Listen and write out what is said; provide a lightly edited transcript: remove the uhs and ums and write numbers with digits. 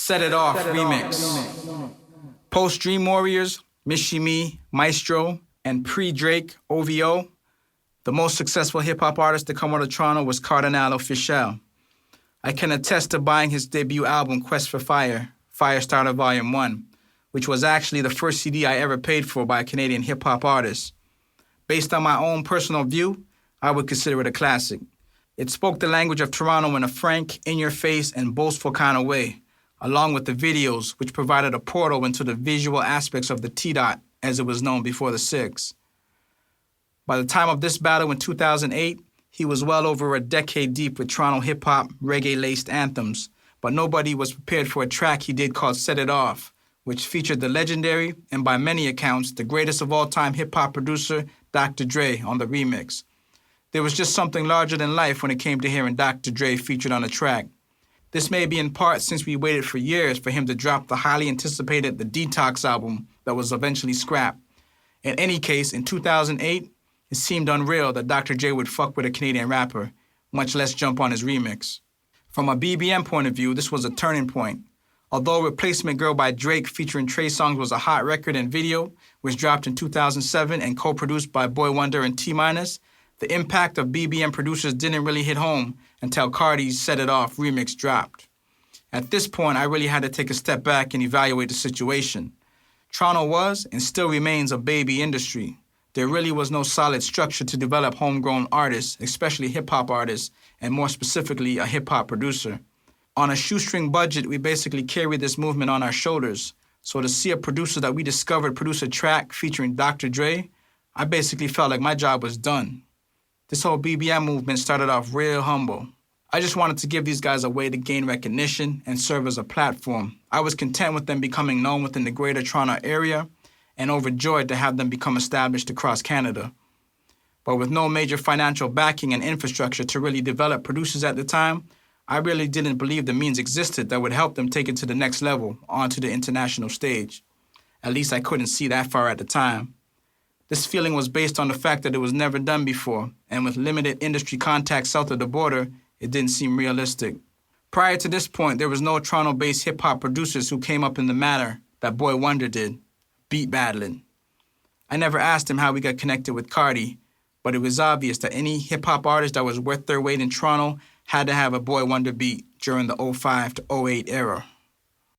Set It Off remix. Post Dream Warriors, Mishi Me, Maestro, and pre-Drake, OVO, the most successful hip-hop artist to come out of Toronto was Cardinal Offishall. I can attest to buying his debut album, Quest for Fire, Firestarter Volume 1, which was actually the first CD I ever paid for by a Canadian hip-hop artist. Based on my own personal view, I would consider it a classic. It spoke the language of Toronto in a frank, in-your-face, and boastful kind of way, along with the videos, which provided a portal into the visual aspects of the T-Dot, as it was known before the 6. By the time of this battle in 2008, he was well over a decade deep with Toronto hip-hop, reggae-laced anthems, but nobody was prepared for a track he did called Set It Off, which featured the legendary, and by many accounts, the greatest of all-time hip-hop producer, Dr. Dre, on the remix. There was just something larger than life when it came to hearing Dr. Dre featured on a track. This may be in part since we waited for years for him to drop the highly anticipated The Detox album that was eventually scrapped. In any case, in 2008, it seemed unreal that Dr. J would fuck with a Canadian rapper, much less jump on his remix. From a BBM point of view, this was a turning point. Although Replacement Girl by Drake featuring Trey Songz was a hot record and video, which dropped in 2007 and co-produced by Boi-1da and T-, the impact of BBM producers didn't really hit home until Cardi's Set It Off remix dropped. At this point, I really had to take a step back and evaluate the situation. Toronto was and still remains a baby industry. There really was no solid structure to develop homegrown artists, especially hip-hop artists, and more specifically, a hip-hop producer. On a shoestring budget, we basically carried this movement on our shoulders. So to see a producer that we discovered produce a track featuring Dr. Dre, I basically felt like my job was done. This whole BBM movement started off real humble. I just wanted to give these guys a way to gain recognition and serve as a platform. I was content with them becoming known within the greater Toronto area and overjoyed to have them become established across Canada. But with no major financial backing and infrastructure to really develop producers at the time, I really didn't believe the means existed that would help them take it to the next level, onto the international stage. At least I couldn't see that far at the time. This feeling was based on the fact that it was never done before, and with limited industry contacts south of the border, it didn't seem realistic. Prior to this point, there was no Toronto-based hip-hop producers who came up in the manner that Boi-1da did, beat battling. I never asked him how we got connected with Cardi, but it was obvious that any hip-hop artist that was worth their weight in Toronto had to have a Boi-1da beat during the 05 to 08 era.